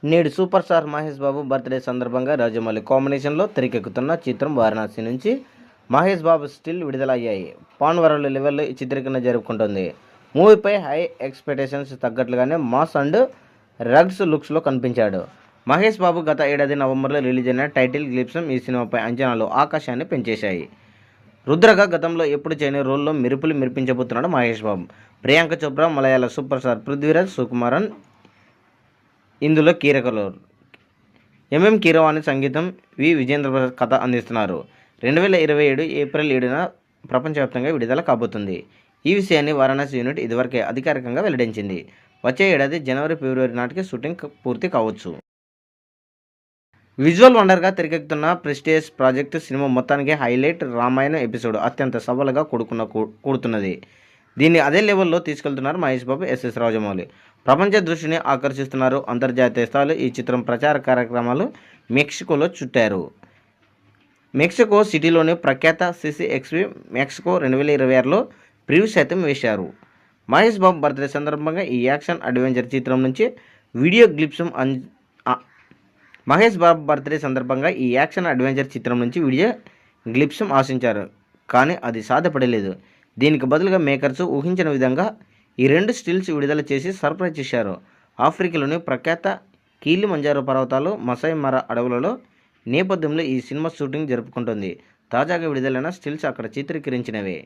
నేడు super star Mahesh Babu birthday సందర్భంగా రాజమౌళి కాంబినేషన్లో తెరకెక్కుతున్న చిత్రం వారణాసి నుంచి మహేష్ బాబు స్టిల్ విడుదలయ్యాయి. పాన్ వరల్డ్ లెవెల్లో ఈ చిత్రీకరణ జరుపుకుంటుంది. మూవీపై హై ఎక్స్పెక్టేషన్స్ తగ్గట్లుగానే మాస్ అండ్ రగ్స్ లుక్స్లో కనిపించాడు. మహేష్ బాబు గత ఏడాది నవంబర్లో రిలీజ్ అయిన టైటిల్ గ్లిప్స్ ఈ సినిమాపై అంచనాలు ఆకాశాన్ని పెంచేశాయి. రుద్రగా గతంలో ఎప్పుడు చేయని రోల్లో మెరుపులు మెరిపించబోతున్నాడు మహేష్ బాబు. ప్రియాంక చోప్రా, మలయాళ సూపర్ స్టార్ పృథ్వీరాజ్, సుకుమారన్ ఇందులో కీలకలు. ఎంఎం కీరవాణి సంగీతం, వి విజేంద్ర ప్రసాద్ కథ అందిస్తున్నారు. 2027 ఏప్రిల్ 7న ప్రపంచవ్యాప్తంగా విడుదల కాబోతుంది. ఈ విషయాన్ని వారణాసి యూనిట్ ఇదివరకే అధికారికంగా వెల్లడించింది. వచ్చే ఏడాది జనవరి, ఫిబ్రవరి నాటికి షూటింగ్ పూర్తి కావచ్చు. విజువల్ వండర్గా తెరకెక్కుతున్న ప్రెస్టీజియస్ ప్రాజెక్ట్ సినిమా మొత్తానికి హైలైట్. రామాయణం ఎపిసోడ్ అత్యంత సవాలుగా కూడుతున్నది. దీన్ని అదే లెవెల్లో తీసుకెళ్తున్నారు మహేష్ బాబు, ఎస్ఎస్ రాజమౌళి. ప్రపంచ దృష్టిని ఆకర్షిస్తున్నారు. అంతర్జాతీయ స్థాయిలో ఈ చిత్రం ప్రచార కార్యక్రమాలు మెక్సికోలో చుట్టారు. మెక్సికో సిటీలోని ప్రఖ్యాత సిసిఎక్స్వి మెక్సికో 2026లో ప్రివ్యూ సైతం వేశారు. మహేష్ బాబు బర్త్డే సందర్భంగా ఈ యాక్షన్ అడ్వెంచర్ చిత్రం నుంచి వీడియో గ్లిప్స్ ఆశించారు. కానీ అది సాధ్యపడలేదు. దీనికి బదులుగా మేకర్స్ ఊహించిన విధంగా ఈ 2 స్టిల్స్ విడుదల చేసి సర్ప్రైజ్ చేశారు. ఆఫ్రికాలోని ప్రఖ్యాత కిలిమంజారో పర్వతాలు, మసాయి మరా అడవులలో నేపథ్యంలో ఈ సినిమా షూటింగ్ జరుపుకుంటుంది. తాజాగా విడుదలైన స్టిల్స్ అక్కడ చిత్రీకరించినవే.